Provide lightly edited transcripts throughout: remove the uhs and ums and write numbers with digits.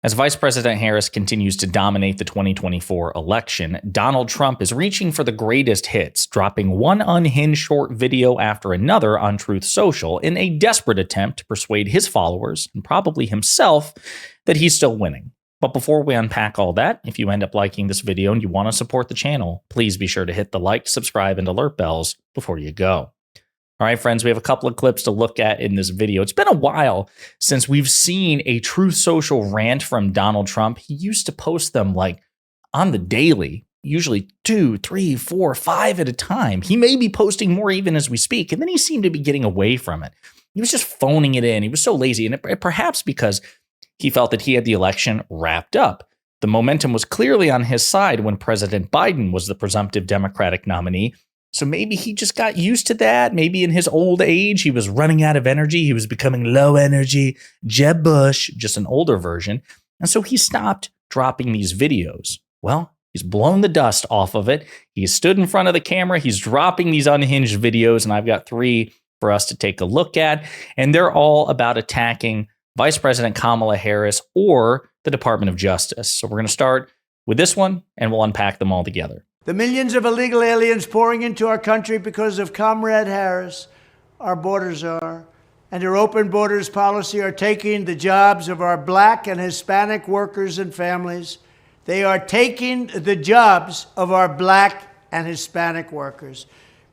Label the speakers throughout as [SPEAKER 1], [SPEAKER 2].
[SPEAKER 1] As Vice President Harris continues to dominate the 2024 election, Donald Trump is reaching for the greatest hits, dropping one unhinged short video after another on Truth Social in a desperate attempt to persuade his followers, and probably himself, that he's still winning. But before we unpack all that, if you end up liking this video and you want to support the channel, please be sure to hit the like, subscribe, and alert bells before you go. All right, friends, we have a couple of clips to look at in this video. It's been a while since we've seen a Truth Social rant from Donald Trump. He used to post them like on the daily, usually 2, 3, 4, 5 at a time. He may be posting more even as we speak, and then he seemed to be getting away from it. He was just phoning it in. He was so lazy, and perhaps because he felt that he had the election wrapped up. The momentum was clearly on his side when President Biden was the presumptive Democratic nominee. So maybe he just got used to that. Maybe in his old age, he was running out of energy. He was becoming low energy. Jeb Bush, just an older version. And so he stopped dropping these videos. Well, he's blown the dust off of it. He stood in front of the camera. He's dropping these unhinged videos. And I've got 3 for us to take a look at. And they're all about attacking Vice President Kamala Harris or the Department of Justice. So we're going to start with this one, and we'll unpack them all together.
[SPEAKER 2] The millions of illegal aliens pouring into our country because of Comrade Harris, our borders are, and her open borders policy are taking the jobs of our Black and Hispanic workers and families. They are taking the jobs of our Black and Hispanic workers.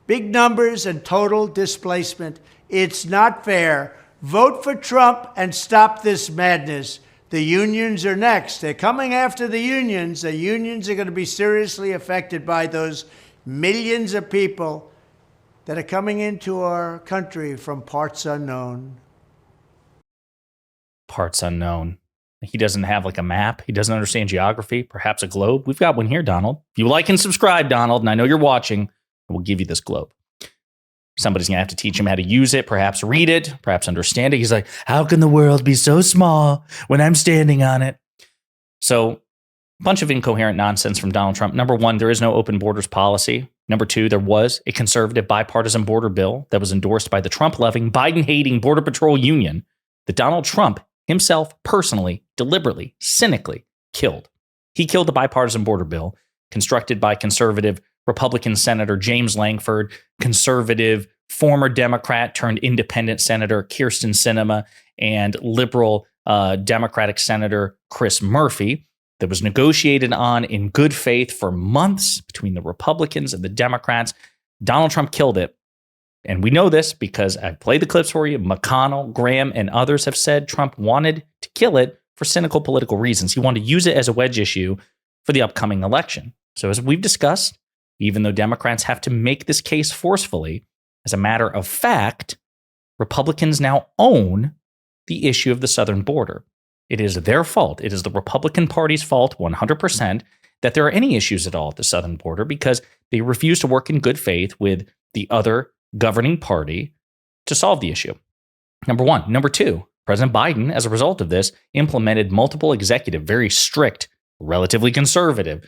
[SPEAKER 2] Big numbers and total displacement. It's not fair. Vote for Trump and stop this madness. The unions are next. They're coming after the unions. The unions are going to be seriously affected by those millions of people that are coming into our country from parts unknown.
[SPEAKER 1] Parts unknown. He doesn't have like a map. He doesn't understand geography, perhaps a globe. We've got one here, Donald. If you like and subscribe, Donald, and I know you're watching, we'll give you this globe. Somebody's going to have to teach him how to use it, perhaps read it, perhaps understand it. He's like, how can the world be so small when I'm standing on it? So a bunch of incoherent nonsense from Donald Trump. Number 1, there is no open borders policy. Number 2, there was a conservative bipartisan border bill that was endorsed by the Trump-loving, Biden-hating Border Patrol Union that Donald Trump himself personally, deliberately, cynically killed. He killed the bipartisan border bill constructed by conservative Republican Senator James Lankford, conservative former Democrat turned independent Senator Kyrsten Sinema, and liberal Democratic Senator Chris Murphy, that was negotiated on in good faith for months between the Republicans and the Democrats. Donald Trump killed it. And we know this because I played the clips for you. McConnell, Graham, and others have said Trump wanted to kill it for cynical political reasons. He wanted to use it as a wedge issue for the upcoming election. So as we've discussed, even though Democrats have to make this case forcefully, as a matter of fact, Republicans now own the issue of the southern border. It is their fault. It is the Republican Party's fault, 100%, that there are any issues at all at the southern border because they refuse to work in good faith with the other governing party to solve the issue. Number 1. Number 2, President Biden, as a result of this, implemented multiple executive, very strict, relatively conservative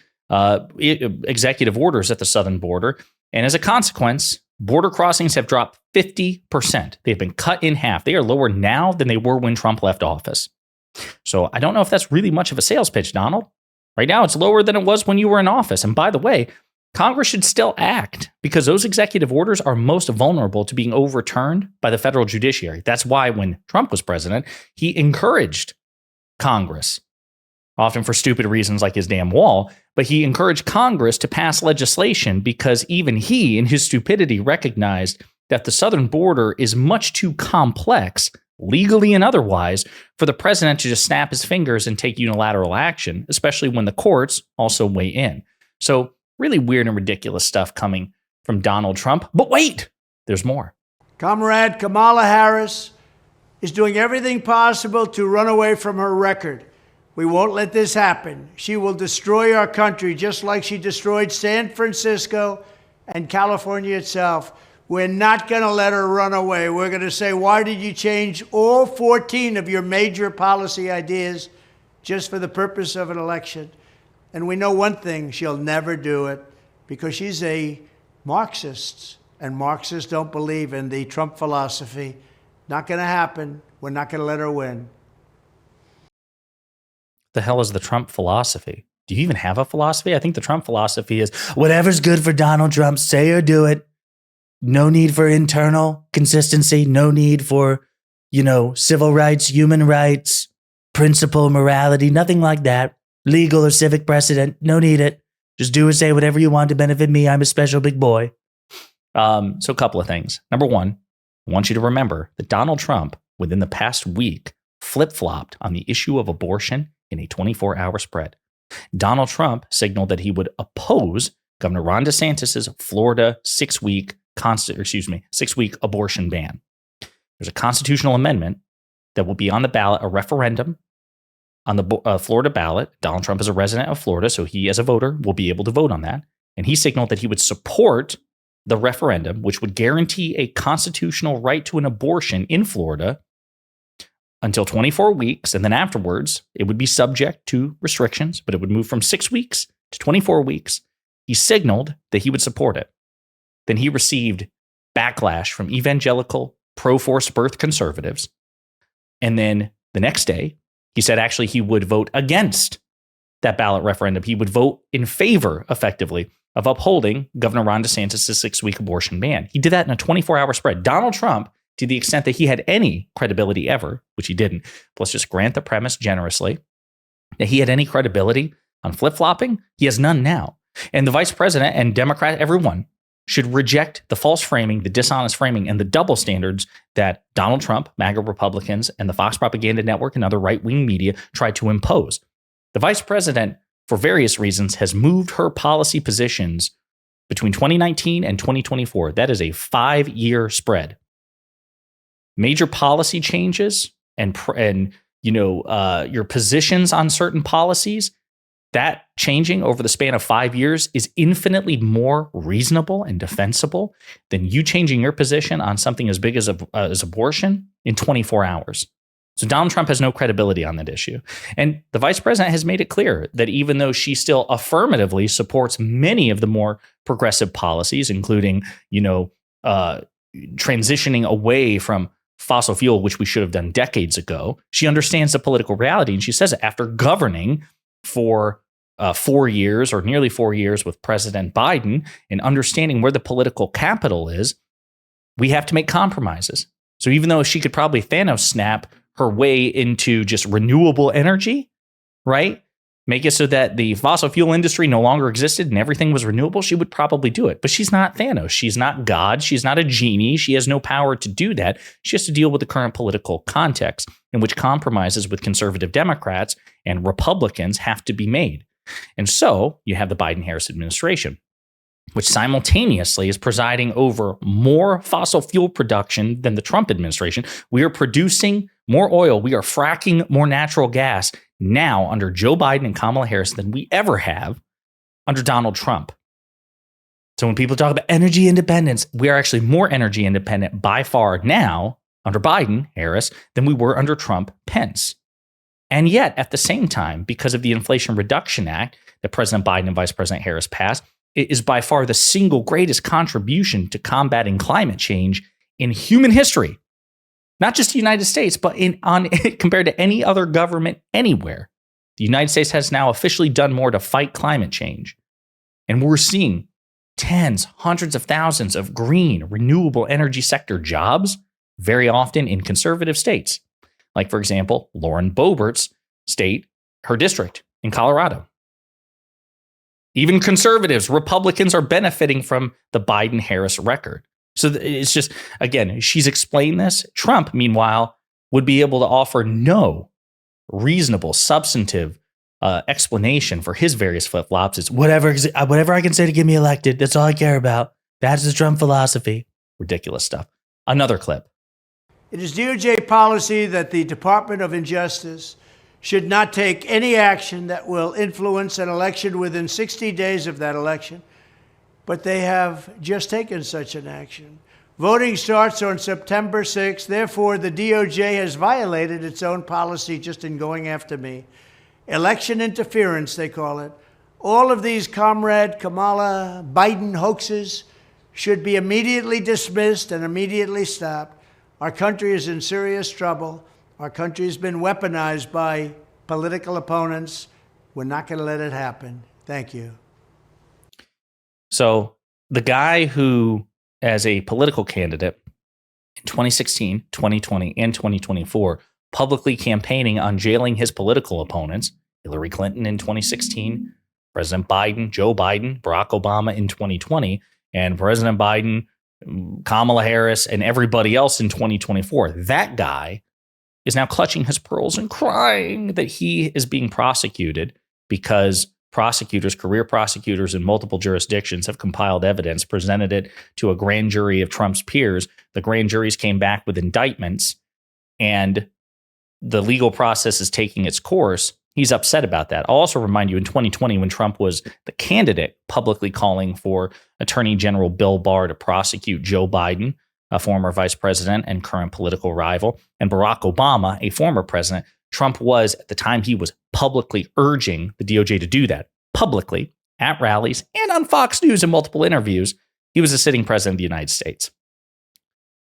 [SPEAKER 1] executive orders at the southern border. And as a consequence, border crossings have dropped 50%. They've been cut in half. They are lower now than they were when Trump left office. So I don't know if that's really much of a sales pitch, Donald. Right now, it's lower than it was when you were in office. And by the way, Congress should still act because those executive orders are most vulnerable to being overturned by the federal judiciary. That's why when Trump was president, he encouraged Congress, often for stupid reasons like his damn wall, but he encouraged Congress to pass legislation because even he, in his stupidity, recognized that the southern border is much too complex, legally and otherwise, for the president to just snap his fingers and take unilateral action, especially when the courts also weigh in. So really weird and ridiculous stuff coming from Donald Trump. But wait, there's more.
[SPEAKER 2] Comrade Kamala Harris is doing everything possible to run away from her record. We won't let this happen. She will destroy our country just like she destroyed San Francisco and California itself. We're not going to let her run away. We're going to say, why did you change all 14 of your major policy ideas just for the purpose of an election? And we know one thing, she'll never do it because she's a Marxist, and Marxists don't believe in the Trump philosophy. Not going to happen. We're not going to let her win.
[SPEAKER 1] The hell is the Trump philosophy? Do you even have a philosophy? I think the Trump philosophy is whatever's good for Donald Trump, say or do it. No need for internal consistency. No need for, civil rights, human rights, principle, morality, nothing like that. Legal or civic precedent. No need it. Just do or say whatever you want to benefit me. I'm a special big boy. So a couple of things. Number one, I want you to remember that Donald Trump, within the past week, flip-flopped on the issue of abortion in a 24-hour spread. Donald Trump signaled that he would oppose Governor Ron DeSantis' Florida 6-week abortion ban. There's a constitutional amendment that will be on the ballot, a referendum on the Florida ballot. Donald Trump is a resident of Florida, so he, as a voter, will be able to vote on that. And he signaled that he would support the referendum, which would guarantee a constitutional right to an abortion in Florida until 24 weeks. And then afterwards, it would be subject to restrictions, but it would move from 6 weeks to 24 weeks. He signaled that he would support it. Then he received backlash from evangelical pro-forced birth conservatives. And then the next day, he said actually he would vote against that ballot referendum. He would vote in favor, effectively, of upholding Governor Ron DeSantis' 6-week abortion ban. He did that in a 24-hour spread. Donald Trump, to the extent that he had any credibility ever, which he didn't, but let's just grant the premise generously, that he had any credibility on flip-flopping, he has none now. And the vice president and Democrat, everyone, should reject the false framing, the dishonest framing, and the double standards that Donald Trump, MAGA Republicans, and the Fox Propaganda Network and other right-wing media tried to impose. The vice president, for various reasons, has moved her policy positions between 2019 and 2024. That is a 5-year spread. Major policy changes and your positions on certain policies, that changing over the span of 5 years is infinitely more reasonable and defensible than you changing your position on something as big as abortion in 24 hours. So Donald Trump has no credibility on that issue. And the vice president has made it clear that even though she still affirmatively supports many of the more progressive policies, including, transitioning away from fossil fuel, which we should have done decades ago, she understands the political reality. And she says it after governing for 4 years or nearly 4 years with President Biden and understanding where the political capital is, we have to make compromises. So even though she could probably Thanos snap her way into just renewable energy, right? Make it so that the fossil fuel industry no longer existed and everything was renewable, she would probably do it. But she's not Thanos. She's not God. She's not a genie. She has no power to do that. She has to deal with the current political context in which compromises with conservative Democrats and Republicans have to be made. And so you have the Biden-Harris administration, which simultaneously is presiding over more fossil fuel production than the Trump administration. We are producing more oil. We are fracking more natural gas now under Joe Biden and Kamala Harris than we ever have under Donald Trump. So when people talk about energy independence, we are actually more energy independent by far now under Biden, Harris, than we were under Trump, Pence. And yet, at the same time, because of the Inflation Reduction Act that President Biden and Vice President Harris passed, it is by far the single greatest contribution to combating climate change in human history. Not just the United States, but compared to any other government anywhere. The United States has now officially done more to fight climate change. And we're seeing tens, hundreds of thousands of green, renewable energy sector jobs, very often in conservative states. Like, for example, Lauren Boebert's state, her district in Colorado. Even conservatives, Republicans are benefiting from the Biden-Harris record. So it's just, again, she's explained this. Trump, meanwhile, would be able to offer no reasonable, substantive explanation for his various flip-flops. It's whatever I can say to get me elected. That's all I care about. That's the Trump philosophy. Ridiculous stuff. Another clip.
[SPEAKER 2] It is DOJ policy that the Department of Justice should not take any action that will influence an election within 60 days of that election. But they have just taken such an action. Voting starts on September 6th. Therefore, the DOJ has violated its own policy just in going after me. Election interference, they call it. All of these Comrade Kamala Biden hoaxes should be immediately dismissed and immediately stopped. Our country is in serious trouble. Our country has been weaponized by political opponents. We're not going to let it happen. Thank you.
[SPEAKER 1] So the guy who, as a political candidate in 2016, 2020, and 2024, publicly campaigning on jailing his political opponents, Hillary Clinton in 2016, President Biden, Joe Biden, Barack Obama in 2020, and President Biden, Kamala Harris, and everybody else in 2024. That guy is now clutching his pearls and crying that he is being prosecuted because prosecutors, career prosecutors in multiple jurisdictions have compiled evidence, presented it to a grand jury of Trump's peers. The grand juries came back with indictments, and the legal process is taking its course. He's upset about that. I'll also remind you, in 2020, when Trump was the candidate publicly calling for Attorney General Bill Barr to prosecute Joe Biden, a former vice president and current political rival, and Barack Obama, a former president, Trump was, at the time, he was publicly urging the DOJ to do that, publicly, at rallies and on Fox News in multiple interviews. He was a sitting president of the United States.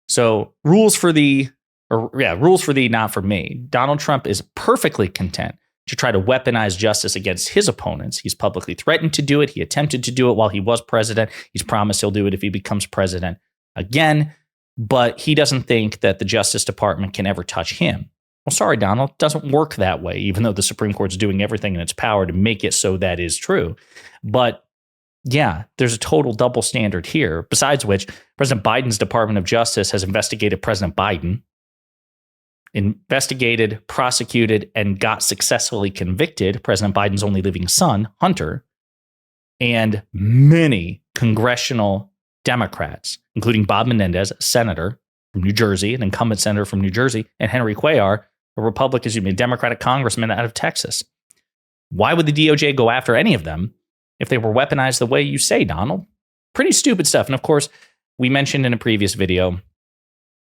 [SPEAKER 1] So rules for thee, not for me. Donald Trump is perfectly content to try to weaponize justice against his opponents. He's publicly threatened to do it. He attempted to do it while he was president. He's promised he'll do it if he becomes president again. But he doesn't think that the Justice Department can ever touch him. Well, sorry, Donald, it doesn't work that way, even though the Supreme Court's doing everything in its power to make it so that is true. But yeah, there's a total double standard here. Besides which, President Biden's Department of Justice has investigated President Biden, investigated, prosecuted, and got successfully convicted President Biden's only living son, Hunter, and many congressional Democrats, including Bob Menendez, a senator from New Jersey, an incumbent senator from New Jersey, and Henry Cuellar, a Democratic congressman out of Texas. Why would the DOJ go after any of them if they were weaponized the way you say, Donald? Pretty stupid stuff. And of course, we mentioned in a previous video,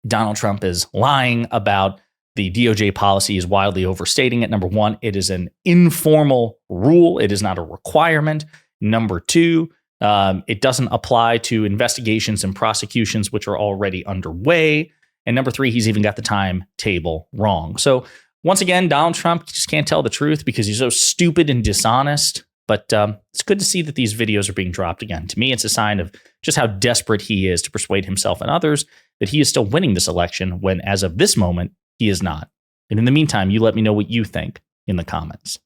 [SPEAKER 1] Donald Trump is lying about the DOJ policy is wildly overstating it. Number one, it is an informal rule. It is not a requirement. Number two, it doesn't apply to investigations and prosecutions which are already underway. And number three, he's even got the timetable wrong. So once again, Donald Trump just can't tell the truth because he's so stupid and dishonest. But it's good to see that these videos are being dropped again. To me, it's a sign of just how desperate he is to persuade himself and others that he is still winning this election when, as of this moment, he is not. And in the meantime, you let me know what you think in the comments.